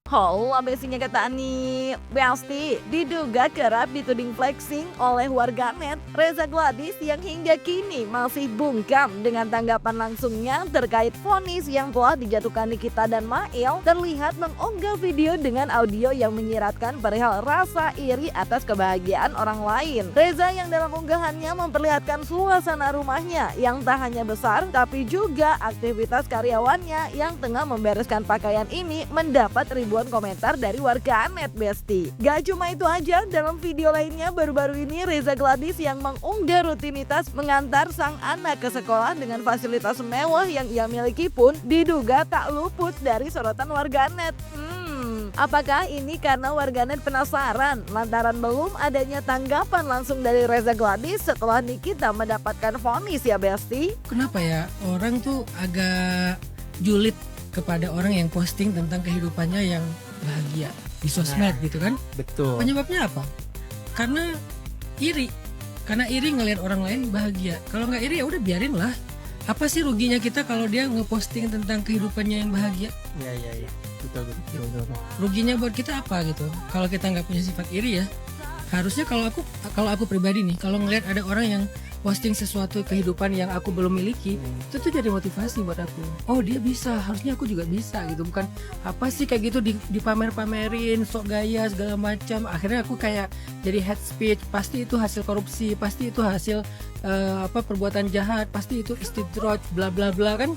Halo, besinya kata Ani. Besti diduga kerap dituding flexing oleh warganet. Reza Gladys yang hingga kini masih bungkam dengan tanggapan langsungnya terkait vonis yang telah dijatuhkan Nikita dan Mail terlihat mengunggah video dengan audio yang menyiratkan perihal rasa iri atas kebahagiaan orang lain. Reza yang dalam unggahannya memperlihatkan suasana rumahnya yang tak hanya besar tapi juga aktivitas karyawannya yang tengah membereskan pakaian ini mendapat ribuan komentar dari warganet Besti. Gak cuma itu aja, dalam video lainnya baru-baru ini Reza Gladys yang mengunggah rutinitas mengantar sang anak ke sekolah dengan fasilitas mewah yang ia miliki pun diduga tak luput dari sorotan warganet. Apakah ini karena warganet penasaran lantaran belum adanya tanggapan langsung dari Reza Gladys setelah Nikita mendapatkan vonis ya Besti? Kenapa ya orang tuh agak julid kepada orang yang posting tentang kehidupannya yang bahagia di sosmed gitu kan? Betul. Penyebabnya apa? Karena iri. Karena iri ngelihat orang lain bahagia. Kalau nggak iri ya udah biarin lah. Apa sih ruginya kita kalau dia ngeposting tentang kehidupannya yang bahagia? Iya. Betul. Ruginya buat kita apa gitu? Kalau kita nggak punya sifat iri ya, harusnya kalau aku pribadi nih, kalau ngelihat ada orang yang posting sesuatu kehidupan yang aku belum miliki, itu tuh jadi motivasi buat aku. Oh dia bisa, harusnya aku juga bisa gitu. Bukan apa sih kayak gitu dipamer-pamerin, sok gaya segala macam. Akhirnya aku kayak jadi hate speech. Pasti itu hasil korupsi, pasti itu hasil perbuatan jahat, pasti itu istidroj, bla bla bla kan.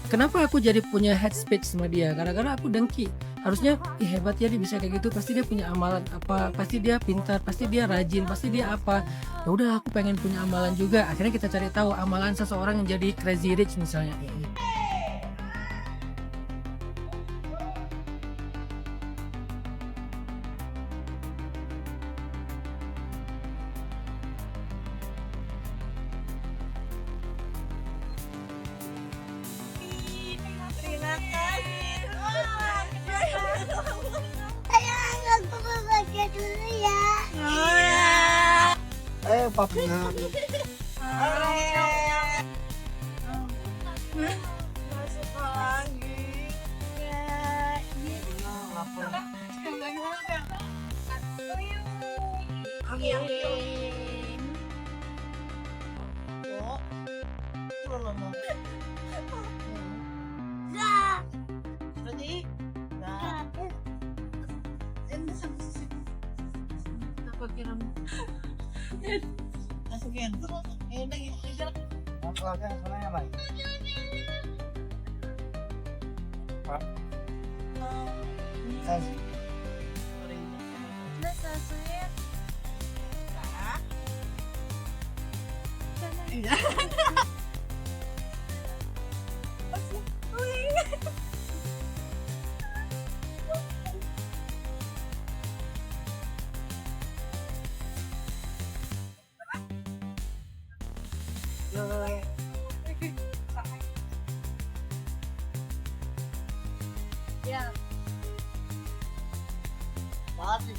Kenapa aku jadi punya hate speech sama dia? Gara-gara aku dengki. Harusnya hebat ya dia bisa kayak gitu, pasti dia punya amalan apa, pasti dia pintar, pasti dia rajin, pasti dia apa. Ya udah aku pengen punya amalan juga. Akhirnya kita cari tahu amalan seseorang yang jadi crazy rich misalnya. Terima kasih. Sayang, aku mau baca dulu ya. Papi. Masuk lagi. Ya, masukin. Ini Soalnya apa? Pak. Ya. Papi.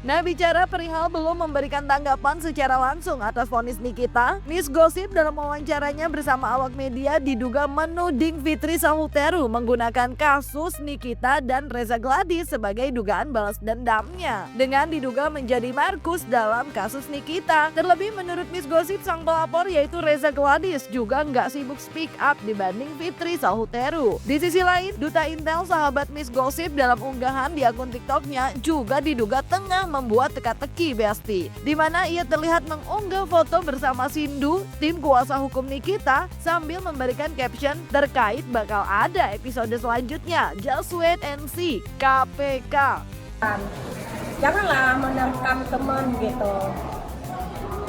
Nah, bicara perihal belum memberikan tanggapan secara langsung atas vonis Nikita, Miss Gossip dalam wawancaranya bersama awak media diduga menuding Fitri Sahuteru menggunakan kasus Nikita dan Reza Gladys sebagai dugaan balas dendamnya dengan diduga menjadi Markus dalam kasus Nikita. Terlebih menurut Miss Gossip, sang pelapor yaitu Reza Gladys juga nggak sibuk speak up dibanding Fitri Sahuteru. Di sisi lain, Duta Intel sahabat Miss Gossip dalam unggahan di akun TikToknya juga diduga tengah membuat teka-teki Besti, di mana ia terlihat mengunggah foto bersama Sindu, tim kuasa hukum Nikita, sambil memberikan caption terkait bakal ada episode selanjutnya. Just wait and see, KPK. Janganlah menerkam teman gitu.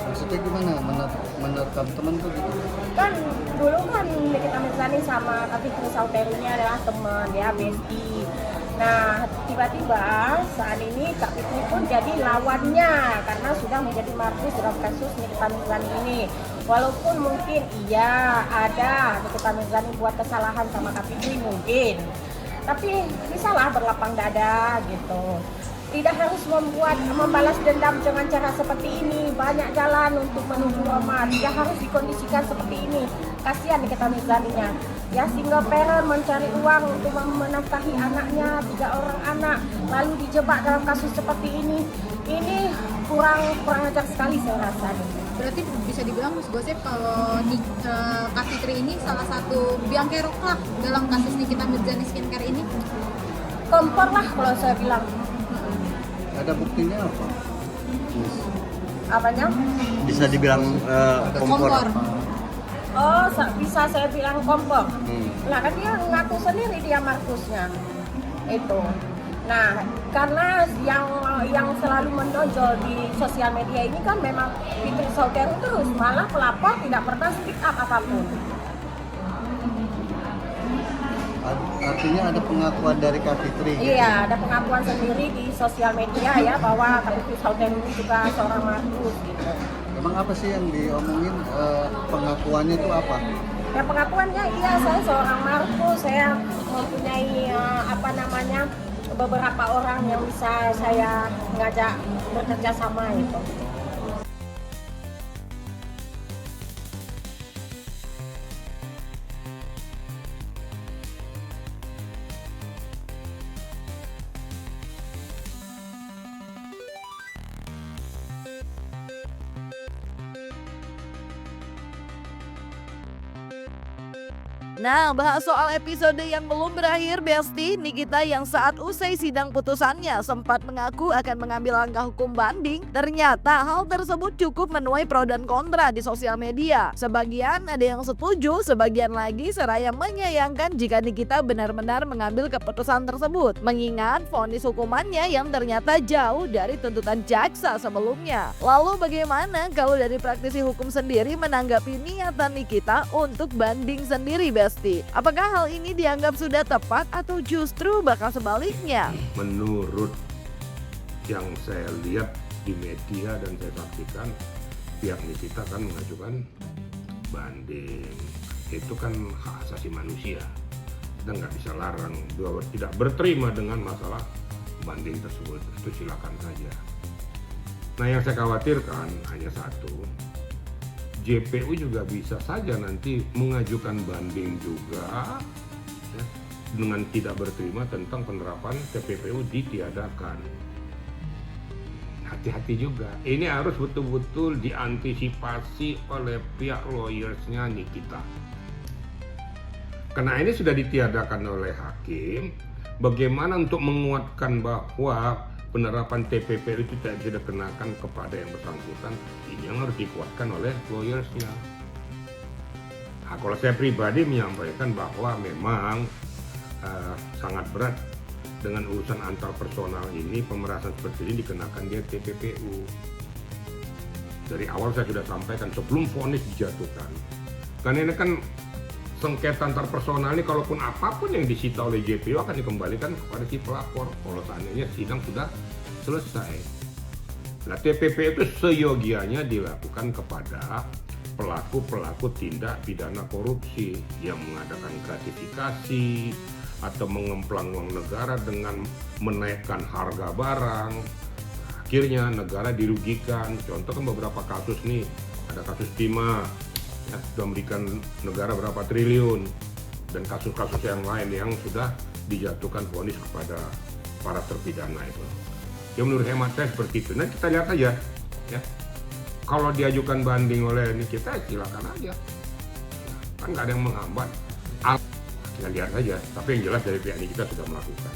Maksudnya gimana? Menerkam teman tuh gitu? Kan dulu kan Nikita Mirzani sama Kak Fitri Sahuterunya adalah teman, dia bestie. Nah tiba-tiba saat ini Kak Fitri pun jadi lawannya karena sudah menjadi Markus dalam kasus Nikita Mirzani ini. Walaupun mungkin iya ada Nikita Mirzani buat kesalahan sama Kak Fitri mungkin, tapi bisalah berlapang dada gitu. tidak harus membalas dendam dengan cara seperti ini. Banyak jalan untuk menuju Roma. Tidak harus dikondisikan seperti ini. Kasihan Nikita Mirzaninya. Ya, single parent mencari uang untuk menafkahi anaknya, 3 orang anak, lalu dijebak dalam kasus seperti ini. Ini kurang ajar sekali saya rasa. Berarti bisa dibilang Mas Gosip kalau Kak Fitri ini salah satu biang kerok lah dalam kasus Nikita Mirzani skincare ini. Kompor lah kalau saya bilang. Ada buktinya apa? Apanya? Bisa dibilang kompor. Oh, bisa saya bilang kompor. Nah, kan dia ngaku sendiri dia Markusnya. Itu. Nah, karena yang selalu menonjol di sosial media ini kan memang Fitri Sauteru terus, malah pelapor tidak pernah speak up apapun. Artinya ada pengakuan dari Kak Fitri. Iya, ada pengakuan sendiri di sosial media ya bahwa Kak Fitri Sauteru ini juga seorang Markus gitu. Emang apa sih yang diomongin, pengakuannya itu apa? Ya pengakuannya iya saya seorang Markus, saya mempunyai beberapa orang yang bisa saya ngajak bekerja sama itu. Nah, bahas soal episode yang belum berakhir, Besti, Nikita yang saat usai sidang putusannya sempat mengaku akan mengambil langkah hukum banding. Ternyata hal tersebut cukup menuai pro dan kontra di sosial media. Sebagian ada yang setuju, sebagian lagi seraya menyayangkan jika Nikita benar-benar mengambil keputusan tersebut, mengingat vonis hukumannya yang ternyata jauh dari tuntutan jaksa sebelumnya. Lalu bagaimana kalau dari praktisi hukum sendiri menanggapi niatan Nikita untuk banding sendiri, Besti? Apakah hal ini dianggap sudah tepat atau justru bakal sebaliknya? Menurut yang saya lihat di media dan saya saksikan, pihak Nikita kan mengajukan banding. Itu kan hak asasi manusia. Kita nggak bisa larang bahwa tidak berterima dengan masalah banding tersebut. Itu silakan saja. Nah, yang saya khawatirkan hanya satu. JPU juga bisa saja nanti mengajukan banding juga ya, dengan tidak berterima tentang penerapan TPPU ditiadakan. Hati-hati juga. Ini harus betul-betul diantisipasi oleh pihak lawyersnya Nikita. Karena ini sudah ditiadakan oleh hakim, bagaimana untuk menguatkan bahwa penerapan TPPU itu tidak bisa dikenakan kepada yang bersangkutan, ini yang harus dikuatkan oleh lawyersnya. Nah, kalau saya pribadi menyampaikan bahwa memang sangat berat dengan urusan antar personal ini, pemerasan seperti ini dikenakan dia TPPU. Dari awal saya sudah sampaikan sebelum vonis dijatuhkan. Karena ini kan sengketa antar personal ini, kalaupun apapun yang disita oleh JPU akan dikembalikan kepada si pelapor kalau seandainya sidang sudah selesai. Nah, TPP itu seyogianya dilakukan kepada pelaku-pelaku tindak pidana korupsi yang mengadakan gratifikasi atau mengemplang uang negara dengan menaikkan harga barang. Akhirnya negara dirugikan. Contoh kan beberapa kasus nih, ada kasus Timah ya, sudah memberikan negara berapa triliun, dan kasus-kasus yang lain yang sudah dijatuhkan vonis kepada para terpidana itu. Ya menurut hemat saya seperti itu. Nah, kita lihat aja ya. Kalau diajukan banding oleh Nikita, silakan aja. Kan nggak ada yang menghambat. Kita lihat saja. Tapi yang jelas dari pihak Nikita sudah melakukan.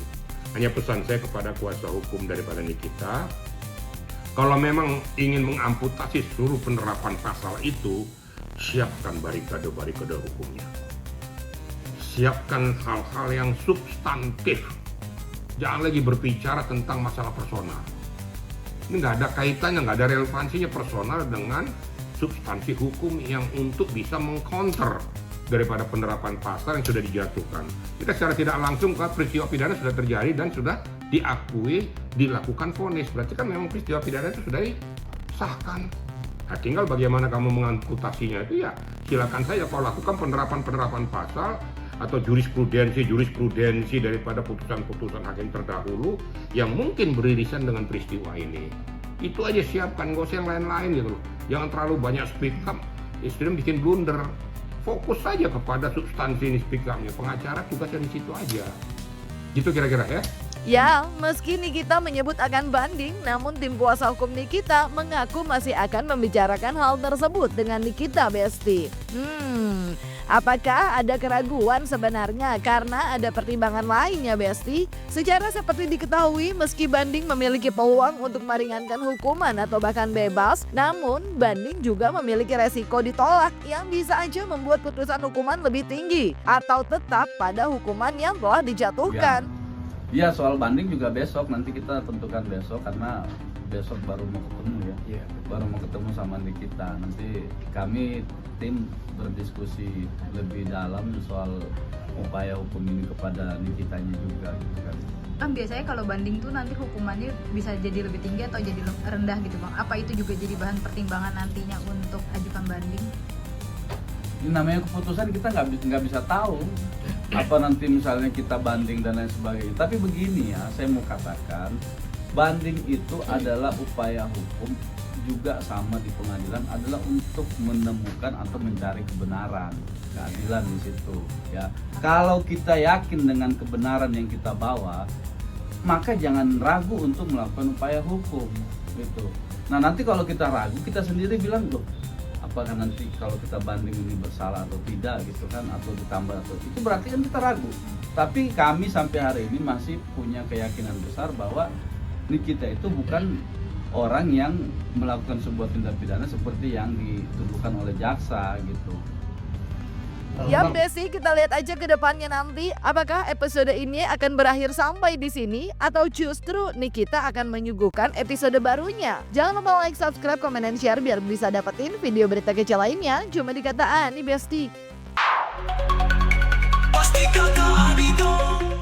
Hanya pesan saya kepada kuasa hukum daripada Nikita, kalau memang ingin mengamputasi seluruh penerapan pasal itu, siapkan barikade-barikade hukumnya. Siapkan hal-hal yang substantif. Jangan lagi berbicara tentang masalah personal. Ini nggak ada kaitannya, nggak ada relevansinya personal dengan substansi hukum yang untuk bisa mengcounter daripada penerapan pasal yang sudah dijatuhkan. Kita secara tidak langsung kan peristiwa pidana sudah terjadi dan sudah diakui, dilakukan vonis. Berarti kan memang peristiwa pidana itu sudah disahkan. Nah, tinggal bagaimana kamu mengamputasinya itu ya silakan saja. Kalau lakukan penerapan pasal atau jurisprudensi daripada putusan-putusan hakim terdahulu yang mungkin beririsan dengan peristiwa ini. Itu aja siapkan, gak usah yang lain-lain gitu loh. Jangan terlalu banyak speak up, istilahnya bikin blunder. Fokus saja kepada substansi ini speak up-nya. Pengacara tugasnya di situ aja. Gitu kira-kira ya. Ya, meski Nikita menyebut akan banding, namun tim kuasa hukum Nikita mengaku masih akan membicarakan hal tersebut dengan Nikita Besti. Apakah ada keraguan sebenarnya karena ada pertimbangan lainnya Besti? Secara seperti diketahui, meski banding memiliki peluang untuk meringankan hukuman atau bahkan bebas, namun banding juga memiliki resiko ditolak yang bisa aja membuat putusan hukuman lebih tinggi atau tetap pada hukuman yang telah dijatuhkan. Iya, soal banding juga besok, nanti kita tentukan besok karena besok baru mau ketemu ya. Baru mau ketemu sama Nikita. Nanti kami tim berdiskusi lebih dalam soal upaya hukum ini kepada Nikitanya juga gitu kan. Kan biasanya kalau banding tuh nanti hukumannya bisa jadi lebih tinggi atau jadi rendah gitu Bang. Apa itu juga jadi bahan pertimbangan nantinya untuk ajukan banding? Ini namanya keputusan, kita nggak bisa tahu apa nanti misalnya kita banding dan lain sebagainya. Tapi begini ya, saya mau katakan banding itu adalah upaya hukum juga sama di pengadilan adalah untuk menemukan atau mencari kebenaran, keadilan di situ ya. Kalau kita yakin dengan kebenaran yang kita bawa, maka jangan ragu untuk melakukan upaya hukum gitu. Nah, nanti kalau kita ragu, kita sendiri bilang loh, apakah nanti kalau kita banding ini bersalah atau tidak gitu kan, atau ditambah atau itu berarti kan kita ragu. Tapi kami sampai hari ini masih punya keyakinan besar bahwa Nikita itu bukan orang yang melakukan sebuah tindak pidana seperti yang dituduhkan oleh jaksa gitu. Ya Besti, kita lihat aja ke depannya nanti apakah episode ini akan berakhir sampai di sini atau justru Nikita akan menyuguhkan episode barunya. Jangan lupa like, subscribe, komen, dan share biar bisa dapetin video berita kece lainnya cuma di Kata Ani Besti. Pasti Kata Ani dong.